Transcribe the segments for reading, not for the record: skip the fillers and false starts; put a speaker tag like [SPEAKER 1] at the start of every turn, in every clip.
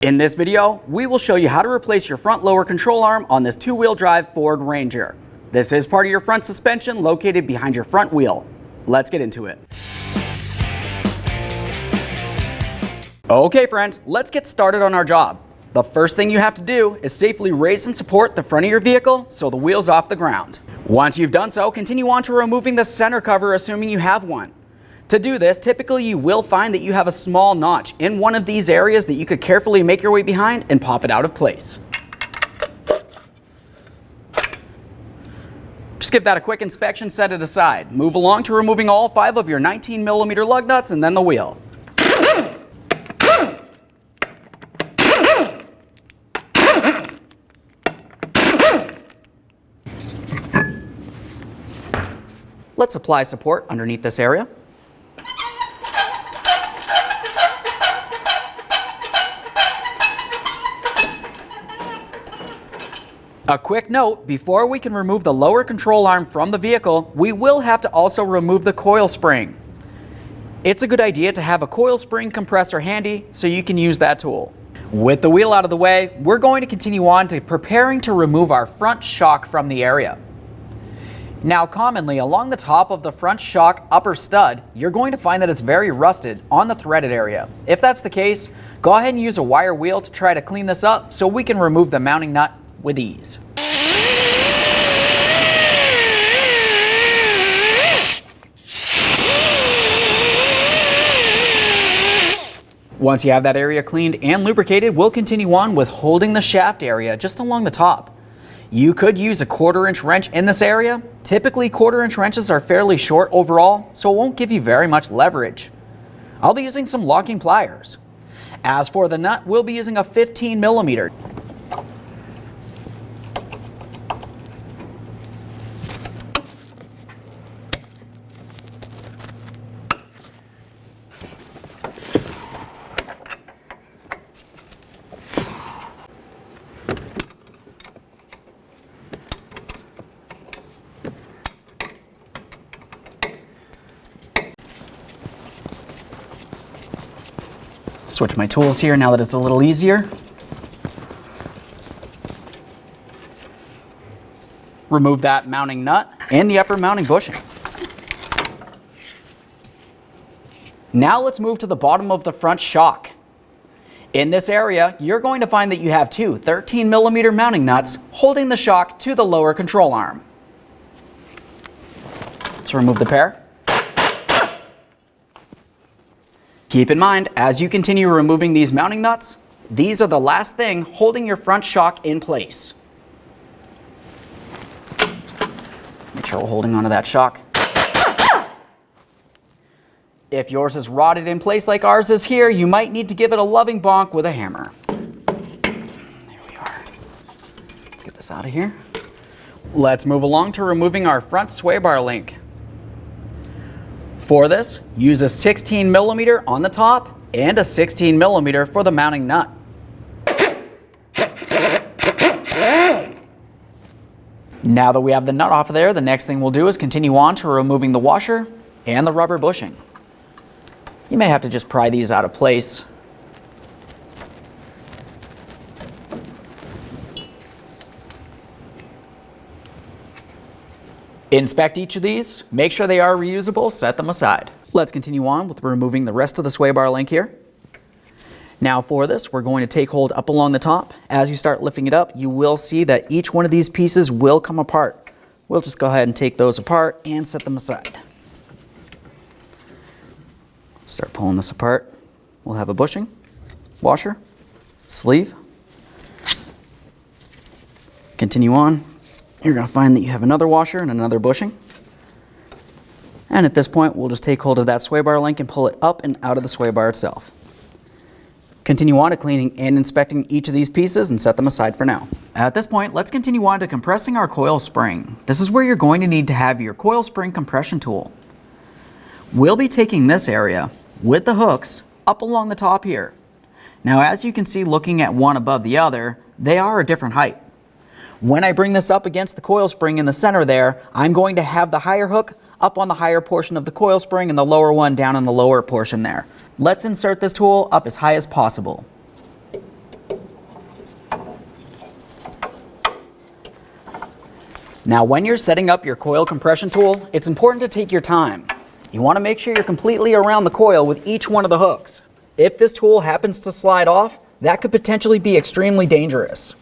[SPEAKER 1] In this video, we will show you how to replace your front lower control arm on this two-wheel drive Ford Ranger. This is part of your front suspension located behind your front wheel. Let's get into it. Okay friends, let's get started on our job. The first thing you have to do is safely raise and support the front of your vehicle so the wheel's off the ground. Once you've done so, continue on to removing the center cover, assuming you have one. To do this, typically you will find that you have a small notch in one of these areas that you could carefully make your way behind and pop it out of place. Just give that a quick inspection, set it aside. Move along to removing all 5 of your 19mm lug nuts and then the wheel. Let's apply support underneath this area. A quick note, before we can remove the lower control arm from the vehicle, we will have to also remove the coil spring. It's a good idea to have a coil spring compressor handy so you can use that tool. With the wheel out of the way, we're going to continue on to preparing to remove our front shock from the area. Now commonly along the top of the front shock upper stud, you're going to find that it's very rusted on the threaded area. If that's the case, go ahead and use a wire wheel to try to clean this up so we can remove the mounting nut with ease. Once you have that area cleaned and lubricated, we'll continue on with holding the shaft area just along the top. You could use a 1/4-inch wrench in this area. Typically 1/4-inch wrenches are fairly short overall, so it won't give you very much leverage. I'll be using some locking pliers. As for the nut, we'll be using a 15mm. Switch my tools here now that it's a little easier. Remove that mounting nut and the upper mounting bushing. Now let's move to the bottom of the front shock. In this area, you're going to find that you have 2 13mm mounting nuts holding the shock to the lower control arm. Let's remove the pair. Keep in mind, as you continue removing these mounting nuts, these are the last thing holding your front shock in place. Make sure we're holding onto that shock. If yours is rotted in place like ours is here, you might need to give it a loving bonk with a hammer. There we are. Let's get this out of here. Let's move along to removing our front sway bar link. For this, use a 16mm on the top and a 16mm for the mounting nut. Now that we have the nut off of there, the next thing we'll do is continue on to removing the washer and the rubber bushing. You may have to just pry these out of place. Inspect each of these, make sure they are reusable, set them aside. Let's continue on with removing the rest of the sway bar link here. Now for this, we're going to take hold up along the top. As you start lifting it up, you will see that each one of these pieces will come apart. We'll just go ahead and take those apart and set them aside. Start pulling this apart. We'll have a bushing, washer, sleeve. Continue on. You're going to find that you have another washer and another bushing. And at this point, we'll just take hold of that sway bar link and pull it up and out of the sway bar itself. Continue on to cleaning and inspecting each of these pieces and set them aside for now. At this point, let's continue on to compressing our coil spring. This is where you're going to need to have your coil spring compression tool. We'll be taking this area with the hooks up along the top here. Now, as you can see, looking at one above the other, they are a different height. When I bring this up against the coil spring in the center there, I'm going to have the higher hook up on the higher portion of the coil spring and the lower one down on the lower portion there. Let's insert this tool up as high as possible. Now, when you're setting up your coil compression tool, it's important to take your time. You want to make sure you're completely around the coil with each one of the hooks. If this tool happens to slide off, that could potentially be extremely dangerous.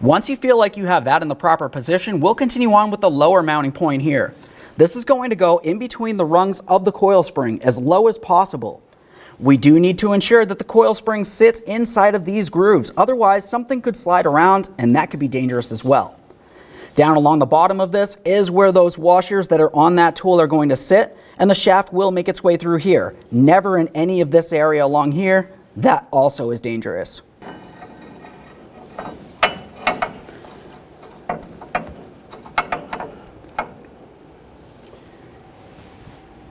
[SPEAKER 1] Once you feel like you have that in the proper position, we'll continue on with the lower mounting point here. This is going to go in between the rungs of the coil spring as low as possible. We do need to ensure that the coil spring sits inside of these grooves, otherwise something could slide around and that could be dangerous as well. Down along the bottom of this is where those washers that are on that tool are going to sit, and the shaft will make its way through here. Never in any of this area along here. That also is dangerous.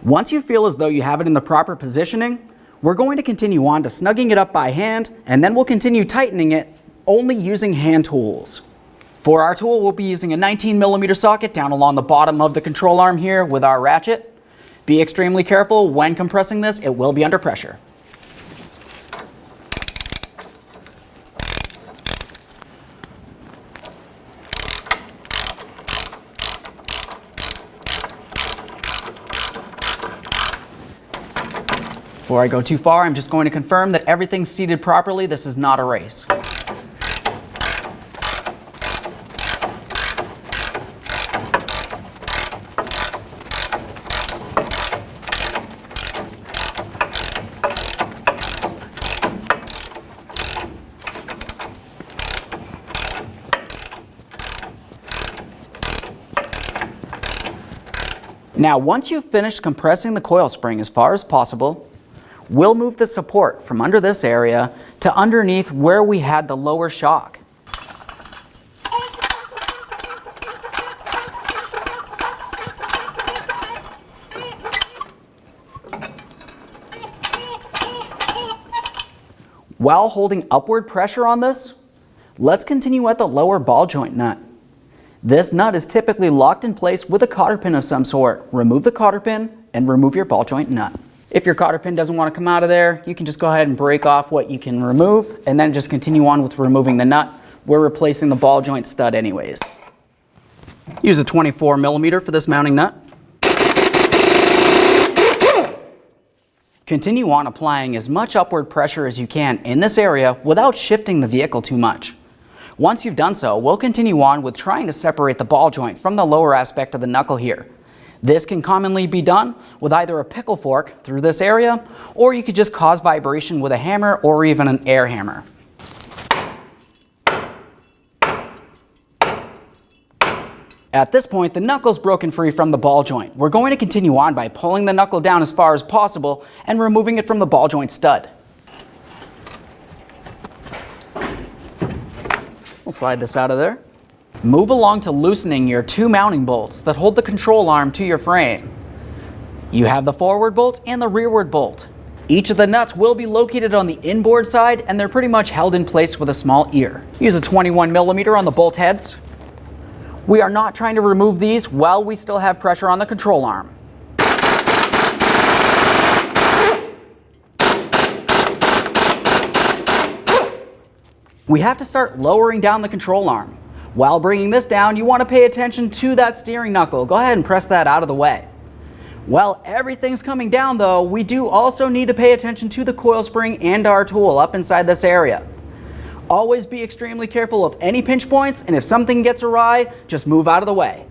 [SPEAKER 1] Once you feel as though you have it in the proper positioning, we're going to continue on to snugging it up by hand, and then we'll continue tightening it only using hand tools. For our tool, we'll be using a 19mm socket down along the bottom of the control arm here with our ratchet. Be extremely careful when compressing this, it will be under pressure. Before I go too far, I'm just going to confirm that everything's seated properly. This is not a race. Now, once you've finished compressing the coil spring as far as possible, we'll move the support from under this area to underneath where we had the lower shock. While holding upward pressure on this, let's continue at the lower ball joint nut. This nut is typically locked in place with a cotter pin of some sort. Remove the cotter pin and remove your ball joint nut. If your cotter pin doesn't want to come out of there, you can just go ahead and break off what you can remove and then just continue on with removing the nut. We're replacing the ball joint stud anyways. Use a 24mm for this mounting nut. Continue on applying as much upward pressure as you can in this area without shifting the vehicle too much. Once you've done so, we'll continue on with trying to separate the ball joint from the lower aspect of the knuckle here. This can commonly be done with either a pickle fork through this area, or you could just cause vibration with a hammer or even an air hammer. At this point, the knuckle's broken free from the ball joint. We're going to continue on by pulling the knuckle down as far as possible and removing it from the ball joint stud. We'll slide this out of there. Move along to loosening your two mounting bolts that hold the control arm to your frame. You have the forward bolt and the rearward bolt. Each of the nuts will be located on the inboard side, and they're pretty much held in place with a small ear. Use a 21mm on the bolt heads. We are not trying to remove these while we still have pressure on the control arm. We have to start lowering down the control arm. While bringing this down, you want to pay attention to that steering knuckle. Go ahead and press that out of the way. While everything's coming down though, we do also need to pay attention to the coil spring and our tool up inside this area. Always be extremely careful of any pinch points, and if something gets awry, just move out of the way.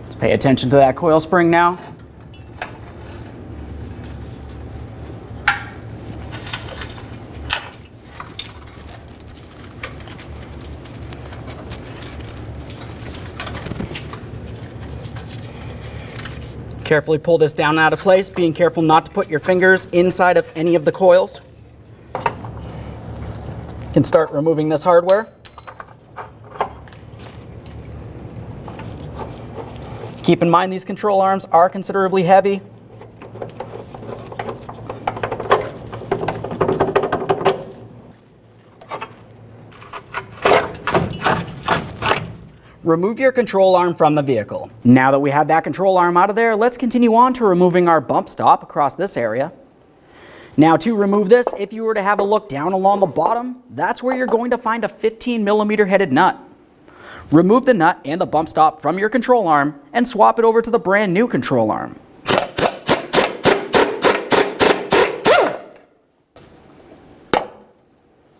[SPEAKER 1] Let's pay attention to that coil spring now. Carefully pull this down out of place, being careful not to put your fingers inside of any of the coils. You can start removing this hardware. Keep in mind these control arms are considerably heavy. Remove your control arm from the vehicle. Now that we have that control arm out of there, let's continue on to removing our bump stop across this area. Now to remove this, if you were to have a look down along the bottom, that's where you're going to find a 15mm headed nut. Remove the nut and the bump stop from your control arm and swap it over to the brand new control arm.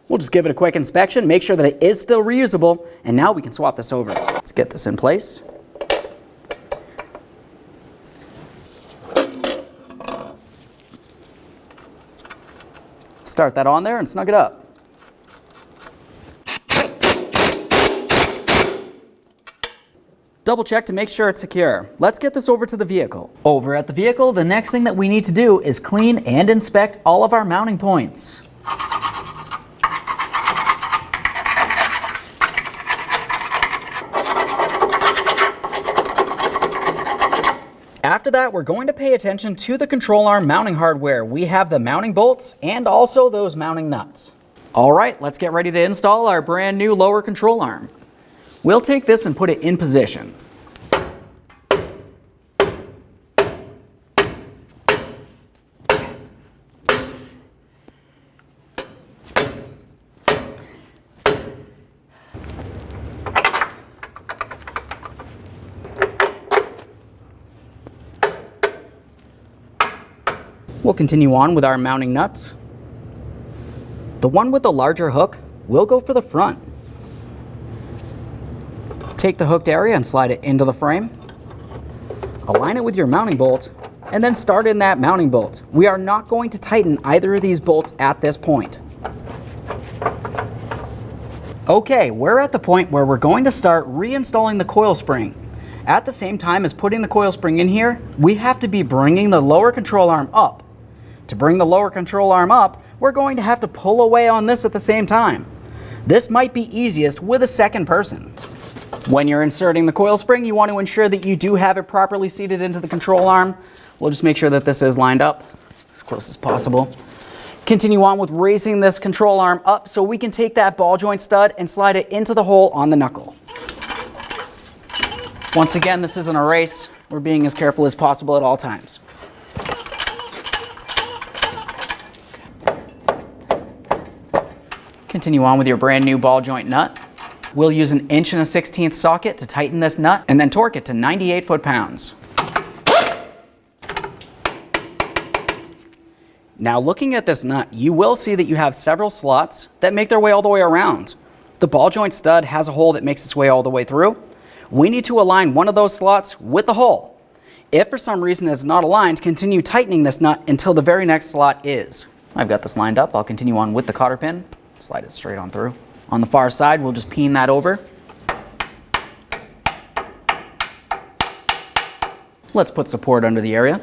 [SPEAKER 1] We'll just give it a quick inspection, make sure that it is still reusable, and now we can swap this over. Let's get this in place. Start that on there and snug it up. Double check to make sure it's secure. Let's get this over to the vehicle. Over at the vehicle, the next thing that we need to do is clean and inspect all of our mounting points. After that, we're going to pay attention to the control arm mounting hardware. We have the mounting bolts and also those mounting nuts. All right, let's get ready to install our brand new lower control arm. We'll take this and put it in position. We'll continue on with our mounting nuts. The one with the larger hook will go for the front. Take the hooked area and slide it into the frame. Align it with your mounting bolt and then start in that mounting bolt. We are not going to tighten either of these bolts at this point. Okay, we're at the point where we're going to start reinstalling the coil spring. At the same time as putting the coil spring in here, we have to be bringing the lower control arm up. To bring the lower control arm up, we're going to have to pull away on this at the same time. This might be easiest with a second person. When you're inserting the coil spring, you want to ensure that you do have it properly seated into the control arm. We'll just make sure that this is lined up as close as possible. Continue on with raising this control arm up so we can take that ball joint stud and slide it into the hole on the knuckle. Once again, this isn't a race. We're being as careful as possible at all times. Continue on with your brand new ball joint nut. We'll use an 1 1/16 socket to tighten this nut and then torque it to 98 foot-pounds. Now looking at this nut, you will see that you have several slots that make their way all the way around. The ball joint stud has a hole that makes its way all the way through. We need to align one of those slots with the hole. If for some reason it's not aligned, continue tightening this nut until the very next slot is. I've got this lined up. I'll continue on with the cotter pin. Slide it straight on through. On the far side, we'll just peen that over. Let's put support under the area.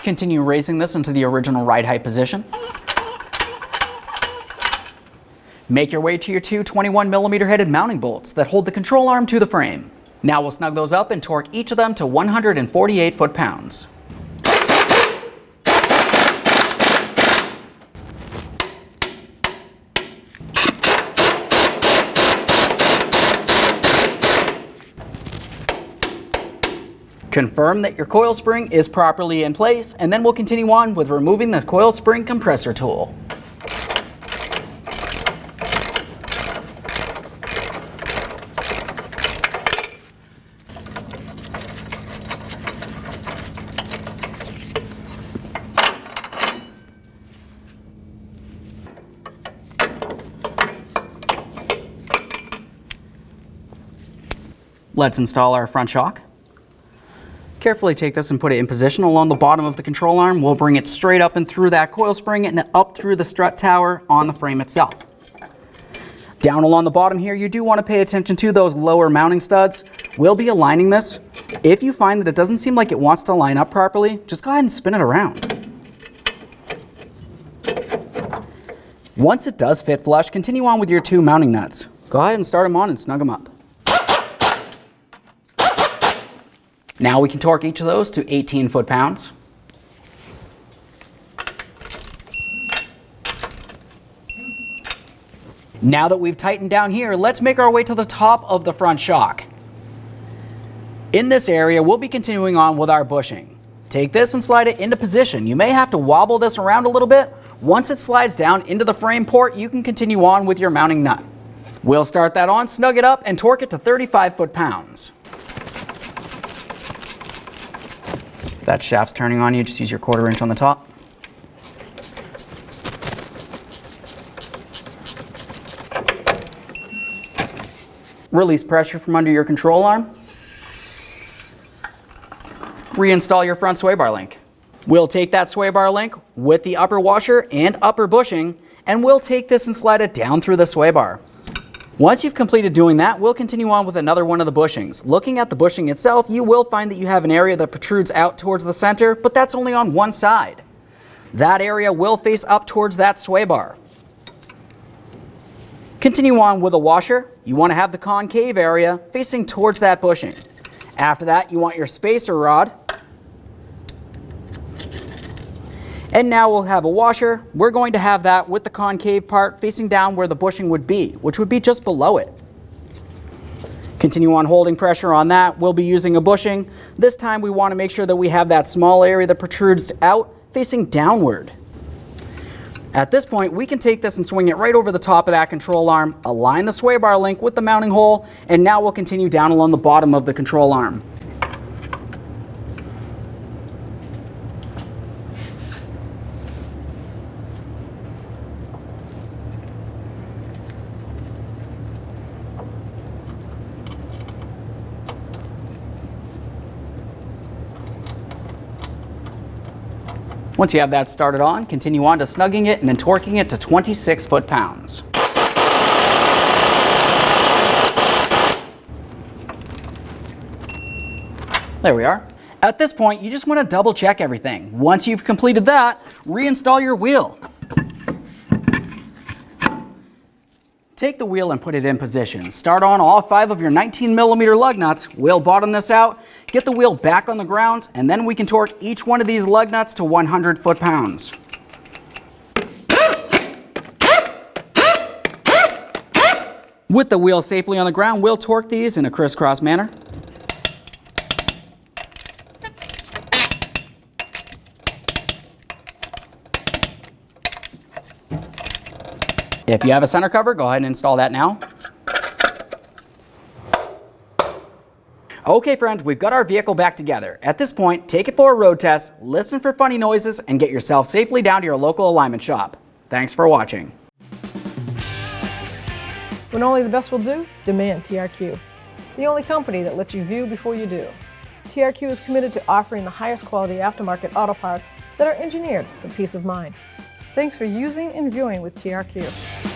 [SPEAKER 1] Continue raising this into the original ride height position. Make your way to your two 21mm headed mounting bolts that hold the control arm to the frame. Now we'll snug those up and torque each of them to 148 foot-pounds. Confirm that your coil spring is properly in place, and then we'll continue on with removing the coil spring compressor tool. Let's install our front shock. Carefully take this and put it in position along the bottom of the control arm. We'll bring it straight up and through that coil spring and up through the strut tower on the frame itself. Down along the bottom here, you do want to pay attention to those lower mounting studs. We'll be aligning this. If you find that it doesn't seem like it wants to line up properly, just go ahead and spin it around. Once it does fit flush, continue on with your two mounting nuts. Go ahead and start them on and snug them up. Now we can torque each of those to 18 foot-pounds. Now that we've tightened down here, let's make our way to the top of the front shock. In this area, we'll be continuing on with our bushing. Take this and slide it into position. You may have to wobble this around a little bit. Once it slides down into the frame port, you can continue on with your mounting nut. We'll start that on, snug it up, and torque it to 35 foot-pounds. If that shaft's turning on you, just use your 1/4 inch on the top. Release pressure from under your control arm. Reinstall your front sway bar link. We'll take that sway bar link with the upper washer and upper bushing, and we'll take this and slide it down through the sway bar. Once you've completed doing that, we'll continue on with another one of the bushings. Looking at the bushing itself, you will find that you have an area that protrudes out towards the center, but that's only on one side. That area will face up towards that sway bar. Continue on with a washer. You want to have the concave area facing towards that bushing. After that, you want your spacer rod. And now we'll have a washer. We're going to have that with the concave part facing down where the bushing would be, which would be just below it. Continue on holding pressure on that. We'll be using a bushing. This time we want to make sure that we have that small area that protrudes out facing downward. At this point, we can take this and swing it right over the top of that control arm, align the sway bar link with the mounting hole, and now we'll continue down along the bottom of the control arm. Once you have that started on, continue on to snugging it and then torquing it to 26 foot-pounds. There we are. At this point, you just want to double check everything. Once you've completed that, reinstall your wheel. Take the wheel and put it in position. Start on all 5 of your 19mm lug nuts. We'll bottom this out, get the wheel back on the ground, and then we can torque each one of these lug nuts to 100 foot-pounds. With the wheel safely on the ground, we'll torque these in a crisscross manner. If you have a center cover, go ahead and install that now. Okay friends, we've got our vehicle back together. At this point, take it for a road test, listen for funny noises, and get yourself safely down to your local alignment shop. Thanks for watching.
[SPEAKER 2] When only the best will do, demand TRQ. The only company that lets you view before you do. TRQ is committed to offering the highest quality aftermarket auto parts that are engineered for peace of mind. Thanks for using and viewing with TRQ.